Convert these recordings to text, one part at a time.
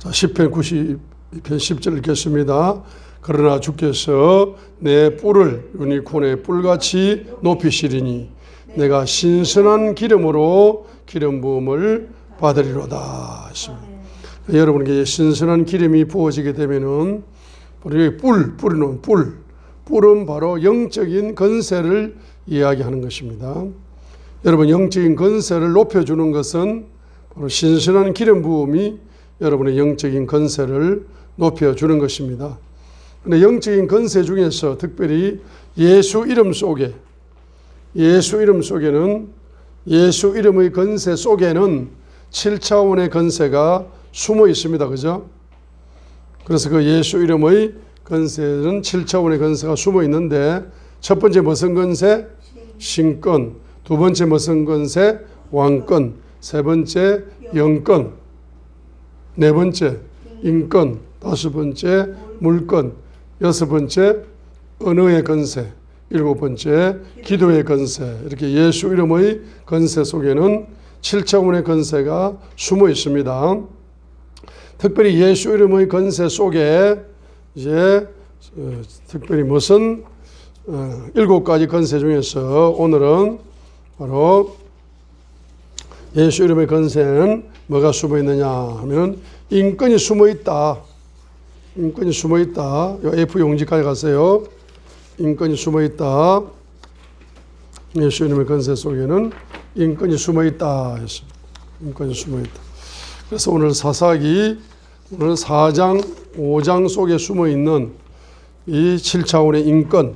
자, 시편 92편 10절 읽겠습니다. 그러나 주께서 내 뿔을 유니콘의 뿔같이 높이시리니 내가 신선한 기름으로 기름 부음을 받으리로다 했습니다. 여러분에게 신선한 기름이 부어지게 되면은 우리 뿔은 바로 영적인 건세를 이야기하는 것입니다. 여러분, 영적인 건세를 높여주는 것은 바로 신선한 기름 부음이 여러분의 영적인 건세를 높여주는 것입니다. 그런데 영적인 건세 중에서 특별히 예수 이름 속에는 예수 이름의 건세 속에는 7차원의 건세가 숨어 있습니다. 그죠? 그래서 그 예수 이름의 건세는 7차원의 건세가 숨어 있는데, 첫 번째 무슨 건세? 신권. 두 번째 무슨 건세? 왕권. 세 번째 영권. 네 번째 인권. 다섯 번째 물권. 여섯 번째 언어의 건세. 일곱 번째 기도의 건세. 이렇게 예수 이름의 건세 속에는 7차원의 건세가 숨어 있습니다. 특별히 예수 이름의 건세 속에 이제 특별히 무슨 7가지 건세 중에서 오늘은 바로 예수 이름의 건세는 뭐가 숨어 있느냐 하면 인권이 숨어 있다. 인권이 숨어 있다. F 용지까지 가세요. 인권이 숨어 있다. 예수 이름의 건세 속에는 인권이 숨어 있다 했습니다. 인권이 숨어 있다. 그래서 오늘 사사기 오늘 4장, 5장 속에 숨어 있는 이 7차원의 인권,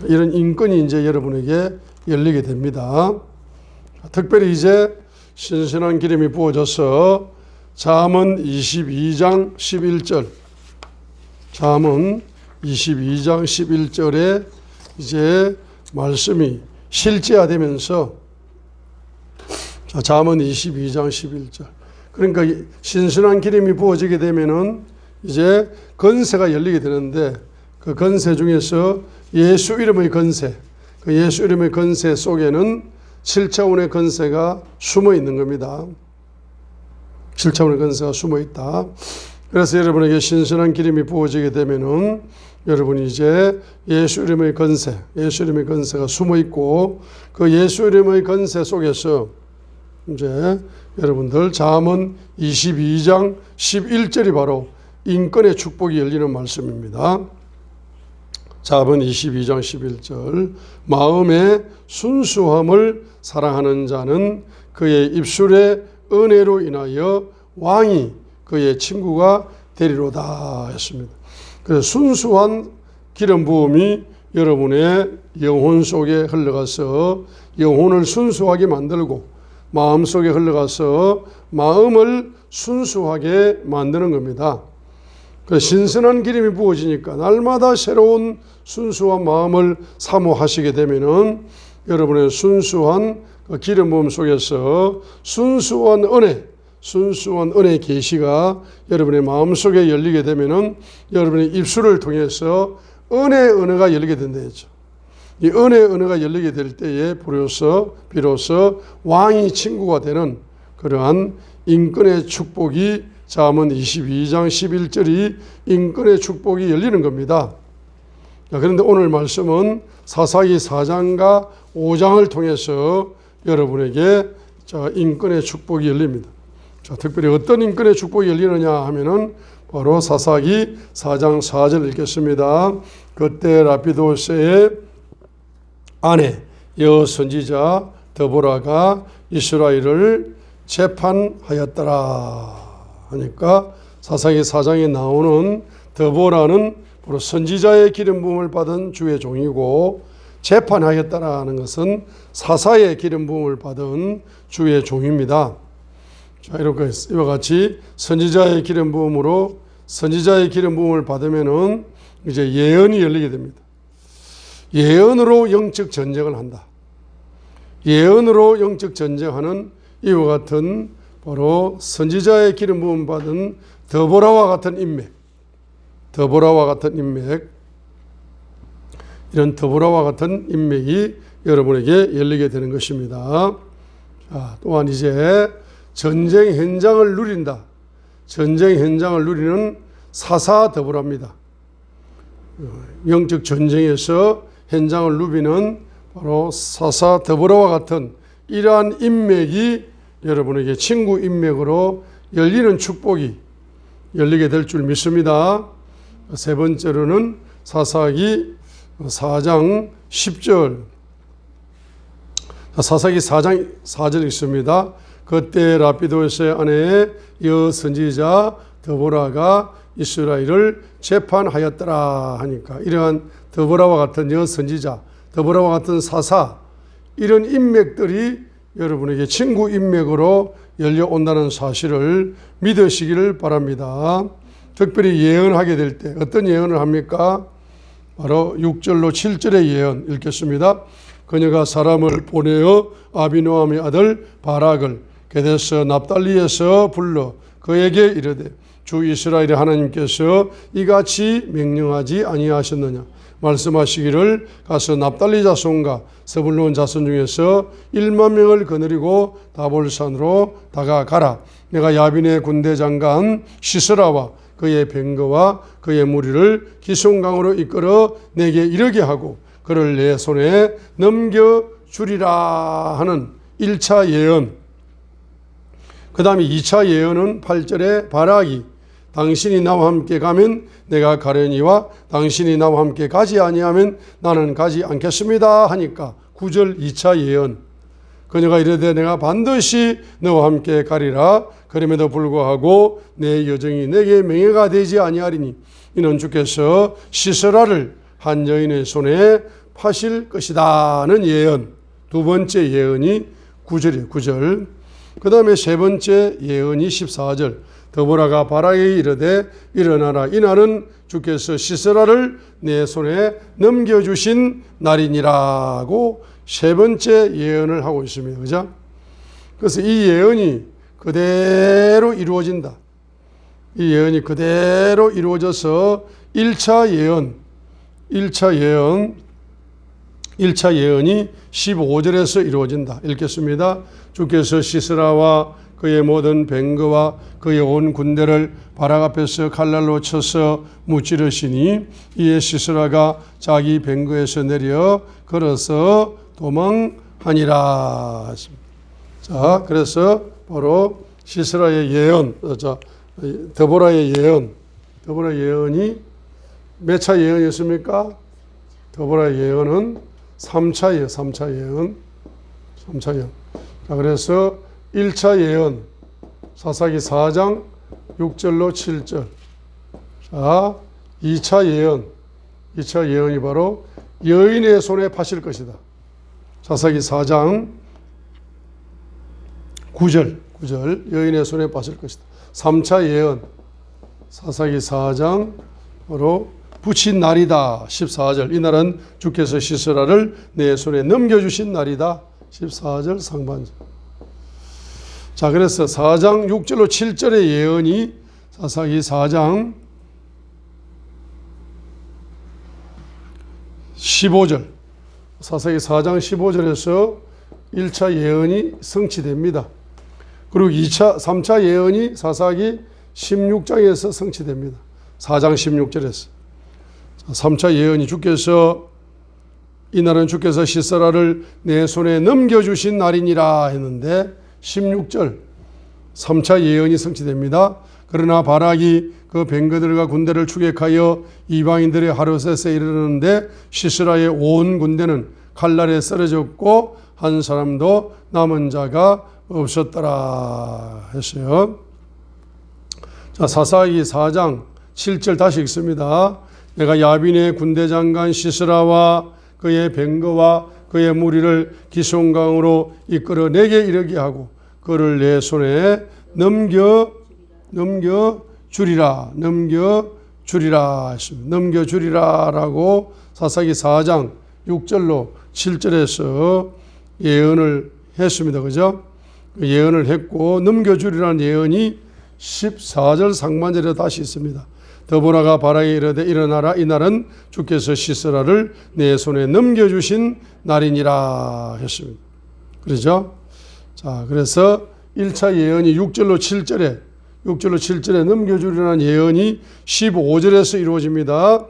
이런 인권이 이제 여러분에게 열리게 됩니다. 특별히 이제 신선한 기름이 부어져서 잠언 22장 11절, 잠언 22장 11절에 이제 말씀이 실제화되면서, 잠언 22장 11절. 그러니까 신선한 기름이 부어지게 되면은 이제 건세가 열리게 되는데, 그 건세 중에서 예수 이름의 건세, 그 예수 이름의 건세 속에는 7차원의 건세가 숨어 있는 겁니다. 7차원의 건세가 숨어 있다. 그래서 여러분에게 신선한 기름이 부어지게 되면은 여러분이 이제 예수 이름의 건세, 예수 이름의 건세가 숨어 있고, 그 예수 이름의 건세 속에서 이제 여러분들 잠언 22장 11절이 바로 인권의 축복이 열리는 말씀입니다. 잠언 22장 11절. 마음의 순수함을 사랑하는 자는 그의 입술의 은혜로 인하여 왕이 그의 친구가 되리로다 했습니다. 그래서 순수한 기름 부음이 여러분의 영혼 속에 흘러가서 영혼을 순수하게 만들고, 마음 속에 흘러가서 마음을 순수하게 만드는 겁니다. 그 신선한 기름이 부어지니까 날마다 새로운 순수한 마음을 사모하시게 되면은 여러분의 순수한 기름 부음 속에서 순수한 은혜 계시가 여러분의 마음 속에 열리게 되면은 여러분의 입술을 통해서 은혜가 열리게 된다 했죠. 이 은혜가 열리게 될 때에 비로소 왕이 친구가 되는 그러한 인권의 축복이, 잠언 22장 11절이 인권의 축복이 열리는 겁니다. 그런데 오늘 말씀은 사사기 4장과 5장을 통해서 여러분에게 인권의 축복이 열립니다. 특별히 어떤 인권의 축복이 열리느냐 하면은 바로 사사기 4장 4절 읽겠습니다. 그때 라피도스의 아내 여선지자 드보라가 이스라엘을 재판하였더라 하니까, 사사기 4장에 나오는 드보라는 바로 선지자의 기름 부음을 받은 주의 종이고, 재판하였다라는 것은 사사의 기름 부음을 받은 주의 종입니다. 자, 이렇게 이와 같이 선지자의 기름 부음을 받으면은 이제 예언이 열리게 됩니다. 예언으로 영적 전쟁을 한다. 예언으로 영적 전쟁하는 이와 같은 바로 선지자의 기름 부음 받은 드보라와 같은 인맥, 이런 드보라와 같은 인맥이 여러분에게 열리게 되는 것입니다. 자, 또한 이제 전쟁 현장을 누린다. 전쟁 현장을 누리는 사사 더보라입니다. 영적 전쟁에서 현장을 누비는 바로 사사 더보라와 같은 이러한 인맥이 여러분에게 친구 인맥으로 열리는 축복이 열리게 될 줄 믿습니다. 세 번째로는 사사기 4장 10절, 사사기 4장 4절 있습니다. 그때 라피도스의 아내의 여선지자 드보라가 이스라엘을 재판하였더라 하니까 이러한 드보라와 같은 여선지자, 드보라와 같은 사사, 이런 인맥들이 여러분에게 친구 인맥으로 열려온다는 사실을 믿으시기를 바랍니다. 특별히 예언하게 될 때 어떤 예언을 합니까? 바로 6절로 7절의 예언 읽겠습니다. 그녀가 사람을 보내어 아비노함의 아들 바락을 게데스 납달리에서 불러 그에게 이르되 주 이스라엘의 하나님께서 이같이 명령하지 아니하셨느냐 말씀하시기를 가서 납달리 자손과 스불론 자손 중에서 1만 명을 거느리고 다볼산으로 다가가라. 내가 야빈의 군대 장관 시스라와 그의 병거와 그의 무리를 기숑강으로 이끌어 내게 이르게 하고 그를 내 손에 넘겨주리라 하는 1차 예언. 그 다음에 2차 예언은 8절에 바락이 당신이 나와 함께 가면 내가 가려니와 당신이 나와 함께 가지 아니하면 나는 가지 않겠습니다 하니까 9절 2차 예언. 그녀가 이르되 내가 반드시 너와 함께 가리라. 그럼에도 불구하고 내 여정이 내게 명예가 되지 아니하리니 이는 주께서 시스라를 한 여인의 손에 파실 것이다는 예언. 두 번째 예언이 9절이에요. 9절. 그 다음에 세 번째 예언이 14절. 드보라가 바락에게 이르되 일어나라. 이날은 주께서 시스라를 내 손에 넘겨주신 날이니라고 세 번째 예언을 하고 있습니다. 그죠? 그래서 이 예언이 그대로 이루어진다. 이 예언이 그대로 이루어져서 1차 예언이 15절에서 이루어진다. 읽겠습니다. 주께서 시스라와 그의 모든 병거와 그의 온 군대를 바락 앞에서 칼날로 쳐서 무찌르시니 이에 시스라가 자기 병거에서 내려 걸어서 도망하니라. 자, 그래서 바로 시스라의 예언, 드보라의 예언, 드보라의 예언이 몇 차 예언이었습니까? 드보라의 예언은 3차예요. 3차 예언. 자, 그래서 1차 예언, 사사기 4장 6절로 7절. 자, 2차 예언이 바로 여인의 손에 파실 것이다. 사사기 4장 9절, 여인의 손에 파실 것이다. 3차 예언, 사사기 4장 바로 붙인 날이다. 14절, 이날은 주께서 시스라를 내 손에 넘겨주신 날이다. 14절 상반절. 자, 그래서 4장 6절로 7절의 예언이 사사기 4장 15절, 사사기 4장 15절에서 1차 예언이 성취됩니다. 그리고 3차 예언이 사사기 16장에서 성취됩니다. 4장 16절에서. 3차 예언이 이날은 주께서 시스라를 내 손에 넘겨주신 날이니라 했는데 16절 3차 예언이 성취됩니다. 그러나 바락이 그 병거들과 군대를 추격하여 이방인들의 하루셋에 이르렀는데 시스라의 온 군대는 칼날에 쓰러졌고 한 사람도 남은 자가 없었더라 했어요. 자, 사사기 4장 7절 다시 읽습니다. 내가 야빈의 군대 장관 시스라와 그의 병거와 그의 무리를 기숑강으로 이끌어 내게 이르게 하고 그를 내 손에 넘겨주리라 했습니다. 넘겨주리라라고 사사기 4장 6절로 7절에서 예언을 했습니다. 그죠? 예언을 했고 넘겨주리라는 예언이 14절 상반절에 다시 있습니다. 드보라가 바락에 이르되 일어나라. 이날은 주께서 시스라를 내 손에 넘겨주신 날이니라 했습니다. 그렇죠? 자, 그래서 1차 예언이 6절로 7절에 6절로 7절에 넘겨주리라는 예언이 15절에서 이루어집니다.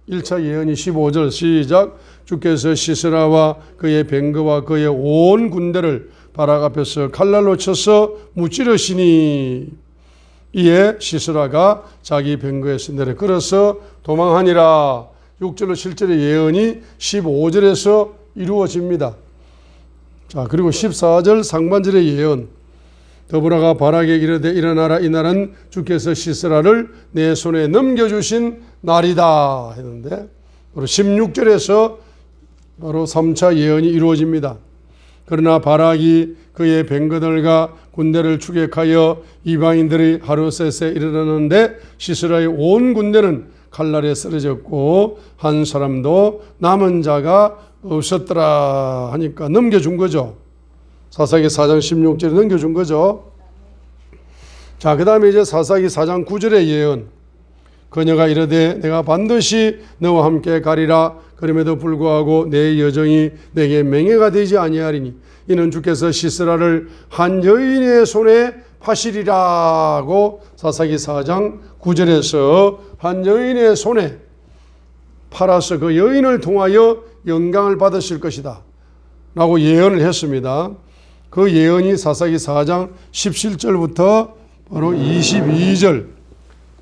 1차 예언이 15절 시작. 주께서 시스라와 그의 뱅거와 그의 온 군대를 바락 앞에서 칼날로 쳐서 무찌르시니 이에 시스라가 자기 뱅거에서 내려 걸어서 도망하니라. 6절로 7절의 예언이 15절에서 이루어집니다. 자, 그리고 14절 상반절의 예언. 더보라가 바락에 이르되 일어나라, 이날은 주께서 시스라를 내 손에 넘겨주신 날이다 했는데, 바로 16절에서 바로 3차 예언이 이루어집니다. 그러나 바락이 그의 뱅거들과 군대를 추격하여 이방인들이 하루셋에 이르렀는데 시스라의 온 군대는 칼날에 쓰러졌고 한 사람도 남은 자가 없었더라 하니까 넘겨준 거죠. 사사기 4장 16절에 넘겨준 거죠. 자, 그 다음에 이제 사사기 4장 9절의 예언. 그녀가 이르되 내가 반드시 너와 함께 가리라. 그럼에도 불구하고 내 여정이 내게 맹해가 되지 아니하리니 이는 주께서 시스라를 한 여인의 손에 파시리라고 사사기 4장 9절에서 한 여인의 손에 팔아서 그 여인을 통하여 영광을 받으실 것이다 라고 예언을 했습니다. 그 예언이 사사기 4장 17절부터 바로 22절,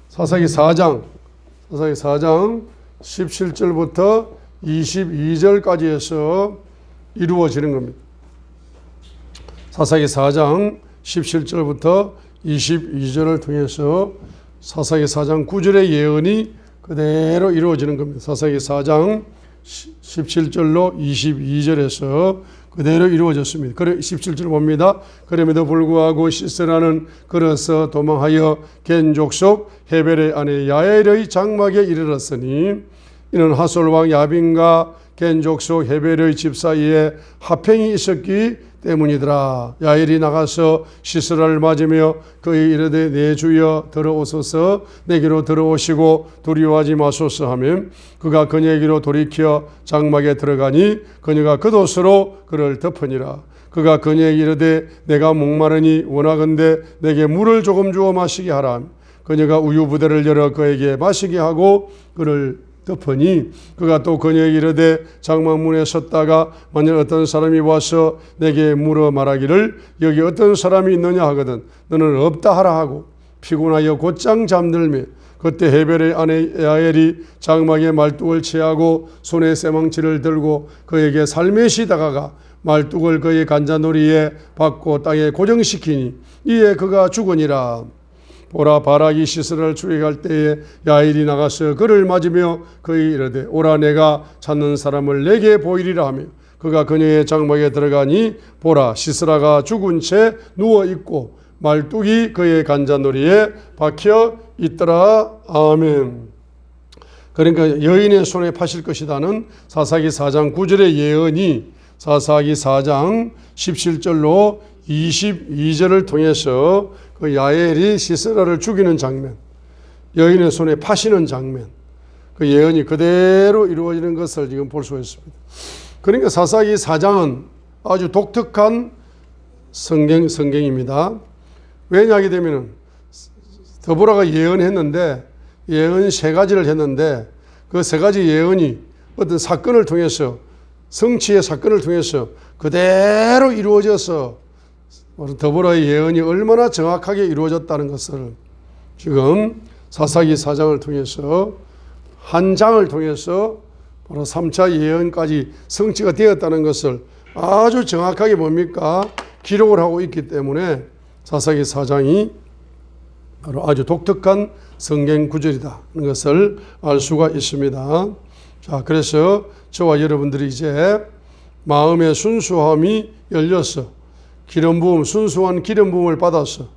사사기 4장 17절부터 22절까지 해서 이루어지는 겁니다. 사사기 4장 17절부터 22절을 통해서 사사기 4장 9절의 예언이 그대로 이루어지는 겁니다. 사사기 4장 17절로 22절에서 그대로 이루어졌습니다. 17절 봅니다. 그럼에도 불구하고 시스라는 걸어서 도망하여 겐 족속 헤벨의 아내 야엘의 장막에 이르렀으니 이는 하솔 왕 야빈과 겐 족속 헤벨의 집 사이에 합행이 있었기 때문이더라. 야엘이 나가서 시스라를 맞으며 그의 이르되 내 주여 들어오소서, 내게로 들어오시고 두려워하지 마소서 하며 그가 그녀에게로 돌이켜 장막에 들어가니 그녀가 겉옷으로 그를 덮으니라. 그가 그녀에게 이르되 내가 목마르니 원하건대 내게 물을 조금 주어 마시게 하라. 그녀가 우유 부대를 열어 그에게 마시게 하고 그를 덮으니 그가 또 그녀에게 이르되 장막문에 섰다가 만일 어떤 사람이 와서 내게 물어 말하기를 여기 어떤 사람이 있느냐 하거든 너는 없다 하라 하고 피곤하여 곧장 잠들며 그때 헤벨의 아내 야엘이 장막에 말뚝을 취하고 손에 쇠망치를 들고 그에게 살며시 다가가 말뚝을 그의 간자놀이에 박고 땅에 고정시키니 이에 그가 죽으니라. 보라, 바락이 시스라를 추격할 때에 야엘이 나가서 그를 맞으며 그의 이르되 오라, 내가 찾는 사람을 내게 보이리라 하며 그가 그녀의 장막에 들어가니 보라, 시스라가 죽은 채 누워있고 말뚝이 그의 간자놀이에 박혀 있더라. 아멘. 그러니까 여인의 손에 파실 것이다는 사사기 4장 9절의 예언이 사사기 4장 17절로 22절을 통해서 그 야엘이 시스라를 죽이는 장면, 여인의 손에 파시는 장면, 그 예언이 그대로 이루어지는 것을 지금 볼 수가 있습니다. 그러니까 사사기 4장은 아주 독특한 성경입니다. 왜냐하게 되면 더보라가 예언했는데 예언 3가지를 했는데 그 3가지 예언이 어떤 사건을 통해서 성취의 사건을 통해서 그대로 이루어져서 더보라의 예언이 얼마나 정확하게 이루어졌다는 것을 지금 사사기 4장을 통해서 한 장을 통해서 바로 3차 예언까지 성취가 되었다는 것을 아주 정확하게 뭡니까? 기록을 하고 있기 때문에 사사기 4장이 바로 아주 독특한 성경 구절이라는 것을 알 수가 있습니다. 자, 그래서 저와 여러분들이 이제 마음의 순수함이 열려서 기름 부음, 순수한 기름 부음을 받아서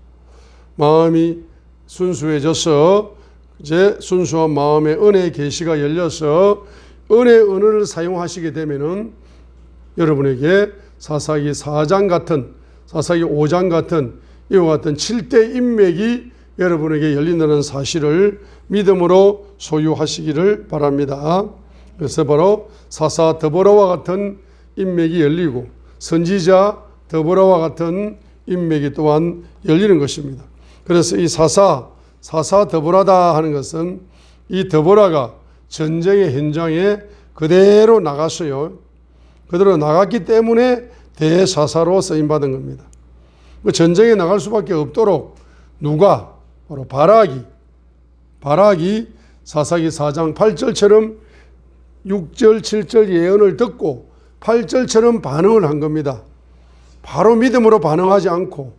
마음이 순수해져서 이제 순수한 마음의 은혜의 계시가 열려서 은혜의 언어를 사용하시게 되면은 여러분에게 사사기 4장 같은, 사사기 5장 같은 이와 같은 7대 인맥이 여러분에게 열린다는 사실을 믿음으로 소유하시기를 바랍니다. 그래서 바로 사사 더보라와 같은 인맥이 열리고 선지자 더보라와 같은 인맥이 또한 열리는 것입니다. 그래서 이 사사 드보라다 하는 것은 이 드보라가 전쟁의 현장에 그대로 나갔어요. 그대로 나갔기 때문에 대사사로 쓰임받은 겁니다. 전쟁에 나갈 수밖에 없도록 누가? 바로 바락이 사사기 4장 8절처럼 6절 7절 예언을 듣고 8절처럼 반응을 한 겁니다. 바로 믿음으로 반응하지 않고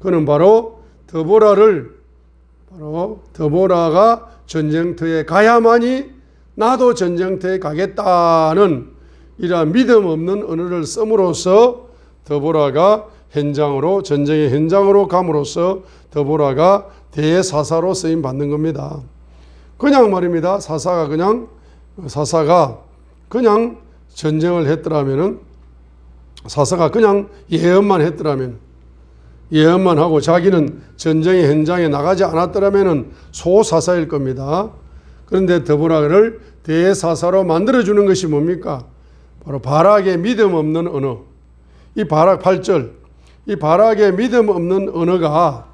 그는 바로 드보라가 전쟁터에 가야만이 나도 전쟁터에 가겠다는 이러한 믿음 없는 언어를 씀으로써 드보라가 전쟁의 현장으로 감으로써 드보라가 대사사로 쓰임 받는 겁니다. 그냥 말입니다. 사사가 그냥 전쟁을 했더라면은, 사사가 그냥 예언만 했더라면, 예언만 하고 자기는 전쟁의 현장에 나가지 않았더라면은 소사사일 겁니다. 그런데 드보라를 대사사로 만들어주는 것이 뭡니까? 바로 바락의 믿음 없는 언어. 이 바락 8절, 이 바락의 믿음 없는 언어가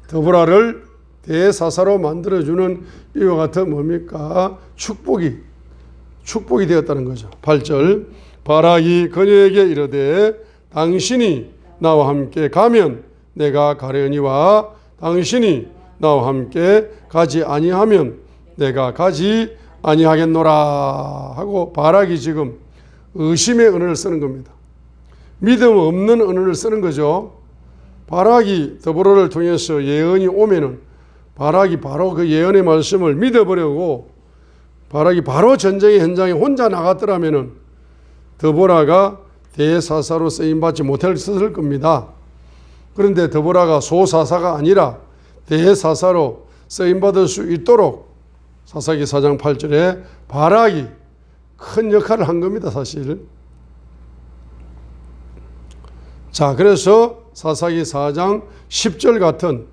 드보라를 대사사로 만들어주는 이와 같은 뭡니까? 축복이 되었다는 거죠. 8절, 바락이 그녀에게 이르되 당신이 나와 함께 가면 내가 가려니와 당신이 나와 함께 가지 아니하면 내가 가지 아니하겠노라 하고 바락이 지금 의심의 언어를 쓰는 겁니다. 믿음 없는 언어를 쓰는 거죠. 바락이 드보라를 통해서 예언이 오면은 바락이 바로 그 예언의 말씀을 믿어버리고 바락이 바로 전쟁의 현장에 혼자 나갔더라면은 드보라가 대사사로 쓰임받지 못했을 겁니다. 그런데 드보라가 소사사가 아니라 대사사로 쓰임받을 수 있도록 사사기 4장 8절에 바락이 큰 역할을 한 겁니다, 사실. 자, 그래서 사사기 4장 10절 같은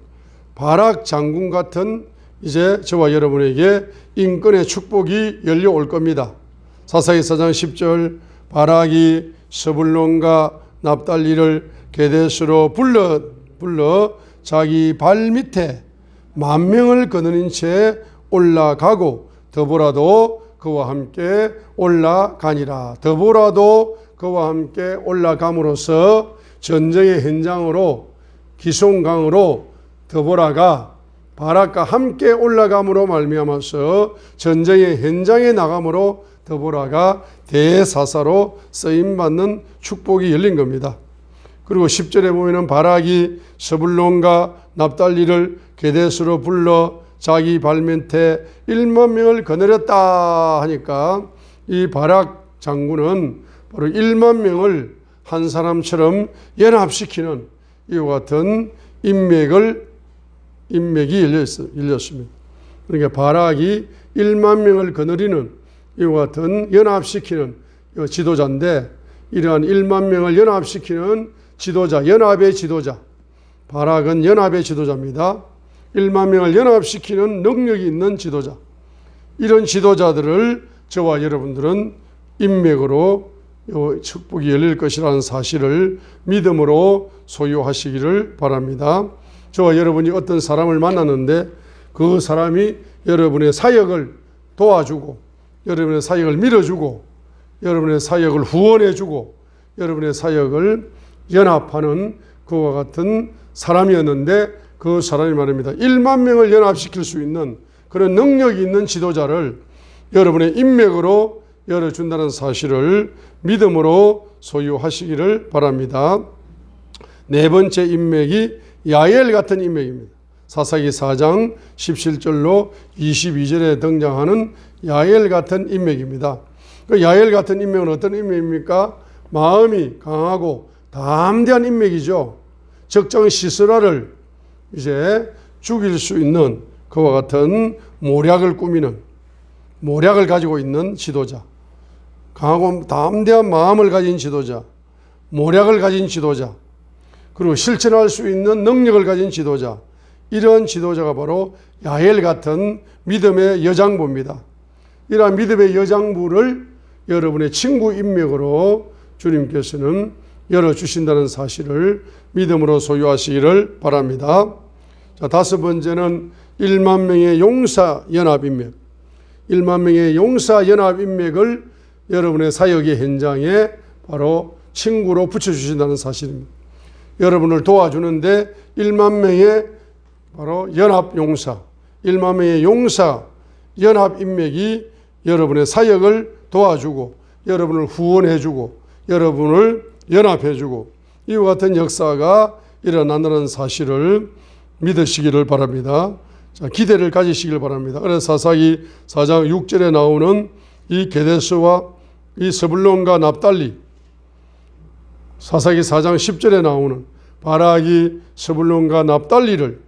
바락 장군 같은 이제 저와 여러분에게 인권의 축복이 열려올 겁니다. 사사기 4장 10절, 바락이 스불론과 납달리를 게데스로 불러 자기 발 밑에 10,000명을 거느린 채 올라가고 드보라도 그와 함께 올라가니라. 드보라도 그와 함께 올라감으로써 전쟁의 현장으로 기송강으로 드보라가 바락과 함께 올라감으로 말미암아서 전쟁의 현장에 나감으로 드보라가 대사사로 쓰임받는 축복이 열린 겁니다. 그리고 10절에 보면은 바락이 스불론과 납달리를 게데스로 불러 자기 발밑에 10,000명을 거느렸다 하니까 이 바락 장군은 바로 10,000명을 한 사람처럼 연합시키는 이와 같은 인맥이 열렸습니다. 그러니까 바락이 10,000명을 거느리는 이와 같은 연합시키는 지도자인데, 이러한 10,000명을 연합시키는 지도자, 연합의 지도자, 바락은 연합의 지도자입니다. 10,000명을 연합시키는 능력이 있는 지도자, 이런 지도자들을 저와 여러분들은 인맥으로 축복이 열릴 것이라는 사실을 믿음으로 소유하시기를 바랍니다. 저와 여러분이 어떤 사람을 만났는데 그 사람이 여러분의 사역을 도와주고 여러분의 사역을 밀어주고 여러분의 사역을 후원해주고 여러분의 사역을 연합하는 그와 같은 사람이었는데, 그 사람이 말입니다, 10,000명을 연합시킬 수 있는 그런 능력이 있는 지도자를 여러분의 인맥으로 열어준다는 사실을 믿음으로 소유하시기를 바랍니다. 네 번째 인맥이 야엘 같은 인맥입니다. 사사기 4장 17절로 22절에 등장하는 야엘 같은 인맥입니다. 그 야엘 같은 인맥은 어떤 인맥입니까? 마음이 강하고 담대한 인맥이죠. 적장 시스라를 이제 죽일 수 있는 그와 같은 모략을 가지고 있는 지도자, 강하고 담대한 마음을 가진 지도자, 모략을 가진 지도자, 그리고 실천할 수 있는 능력을 가진 지도자, 이런 지도자가 바로 야엘 같은 믿음의 여장부입니다. 이러한 믿음의 여장부를 여러분의 친구 인맥으로 주님께서는 열어주신다는 사실을 믿음으로 소유하시기를 바랍니다. 자, 다섯 번째는 1만 명의 용사 연합 인맥. 1만 명의 용사 연합 인맥을 여러분의 사역의 현장에 바로 친구로 붙여주신다는 사실입니다. 여러분을 도와주는데 1만 명의 바로 연합 용사, 1만 명의 용사 연합 인맥이 여러분의 사역을 도와주고 여러분을 후원해주고 여러분을 연합해주고 이와 같은 역사가 일어난다는 사실을 믿으시기를 바랍니다. 자, 기대를 가지시길 바랍니다. 그래서 사사기 4장 6절에 나오는 이 게데스와 이 스불론과 납달리, 사사기 4장 10절에 나오는 바락이 스불론과 납달리를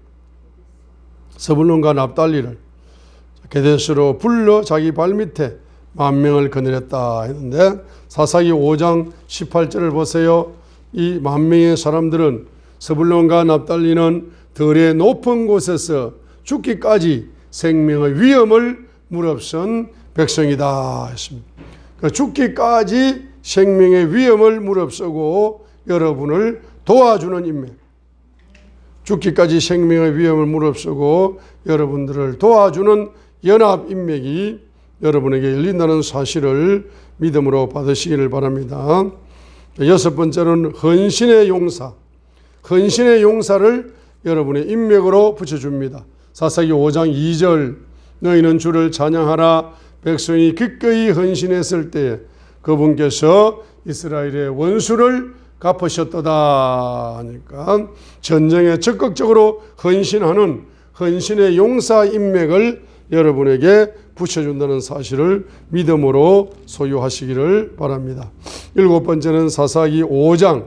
게데스로 불러 자기 발밑에 10,000명을 거느렸다 했는데 사사기 5장 18절을 보세요. 이 10,000명의 사람들은 스불론과 납달리는 들의 높은 곳에서 죽기까지 생명의 위험을 무릅쓴 백성이다 했습니다. 그러니까 죽기까지 생명의 위험을 무릅쓰고 여러분을 도와주는 인맥, 죽기까지 생명의 위험을 무릅쓰고 여러분들을 도와주는 연합 인맥이 여러분에게 열린다는 사실을 믿음으로 받으시기를 바랍니다. 여섯 번째는 헌신의 용사. 헌신의 용사를 여러분의 인맥으로 붙여줍니다. 사사기 5장 2절 너희는 주를 찬양하라. 백성이 기꺼이 헌신했을 때 그분께서 이스라엘의 원수를 갚으셨도다 하니까 전쟁에 적극적으로 헌신하는 헌신의 용사 인맥을 여러분에게 붙여준다는 사실을 믿음으로 소유하시기를 바랍니다. 일곱 번째는 사사기 5장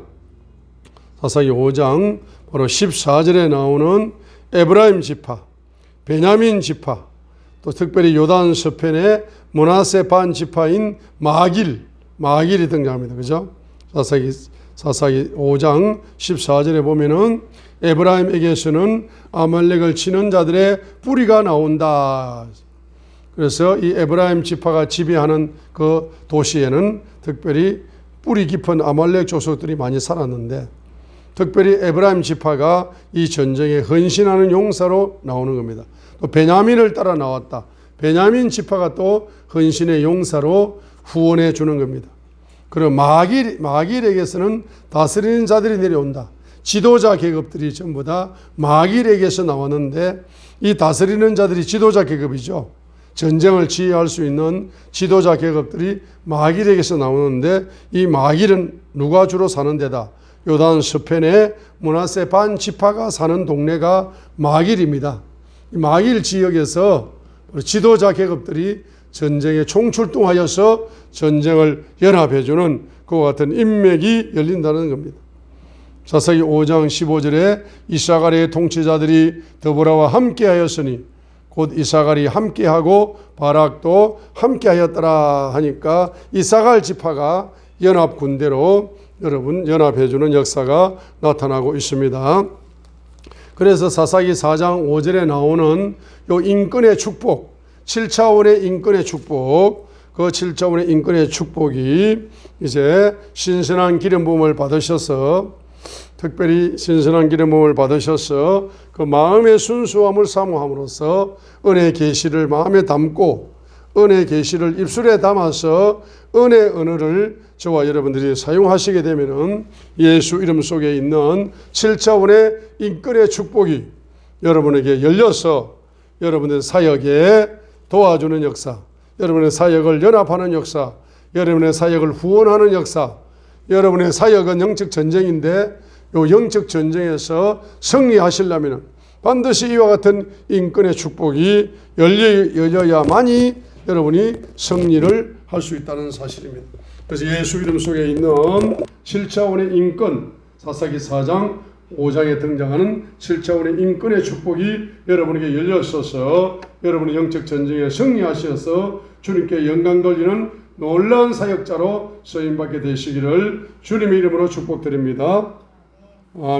바로 14절에 나오는 에브라임 지파, 베냐민 지파, 또 특별히 요단 서편의 므낫세 반 지파인 마길이 등장합니다. 그죠? 사사기 5장 14절에 보면은 에브라임에게서는 아말렉을 치는 자들의 뿌리가 나온다. 그래서 이 에브라임 지파가 지배하는 그 도시에는 특별히 뿌리 깊은 아말렉 족속들이 많이 살았는데 특별히 에브라임 지파가 이 전쟁에 헌신하는 용사로 나오는 겁니다. 또 베냐민을 따라 나왔다. 베냐민 지파가 또 헌신의 용사로 후원해 주는 겁니다. 그리고 마길에게서는 다스리는 자들이 내려온다. 지도자 계급들이 전부 다 마길에게서 나왔는데 이 다스리는 자들이 지도자 계급이죠. 전쟁을 지휘할 수 있는 지도자 계급들이 마길에게서 나오는데 이 마길은 누가 주로 사는 데다? 요단 서편에 므낫세 반 지파가 사는 동네가 마길입니다. 이 마길 지역에서 지도자 계급들이 전쟁에 총출동하여서 전쟁을 연합해주는 그와 같은 인맥이 열린다는 겁니다. 사사기 5장 15절에 이사갈의 통치자들이 드보라와 함께하였으니 곧 이사갈이 함께하고 바락도 함께하였더라 하니까 이사갈 지파가 연합 군대로 여러분 연합해주는 역사가 나타나고 있습니다. 그래서 사사기 4장 5절에 나오는 요 인권의 축복, 7차원의 인권의 축복, 그 7차원의 인권의 축복이 이제 신선한 기름 부음을 받으셔서 특별히 신선한 기름 부음을 받으셔서 그 마음의 순수함을 사모함으로써 은혜 계시를 마음에 담고 은혜 계시를 입술에 담아서 은혜 언어를 저와 여러분들이 사용하시게 되면은 예수 이름 속에 있는 7차원의 인권의 축복이 여러분에게 열려서 여러분의 사역에 도와주는 역사, 여러분의 사역을 연합하는 역사, 여러분의 사역을 후원하는 역사, 여러분의 사역은 영적 전쟁인데 이 영적 전쟁에서 승리하시려면 반드시 이와 같은 인권의 축복이 열려야만이 여러분이 승리를 할 수 있다는 사실입니다. 그래서 예수 이름 속에 있는 7차원의 인권, 사사기 4장 5장에 등장하는 7차원의 인권의 축복이 여러분에게 열렸어서 여러분의 영적 전쟁에 승리하셔서 주님께 영광 돌리는 놀라운 사역자로 쓰임받게 되시기를 주님의 이름으로 축복드립니다. 아멘.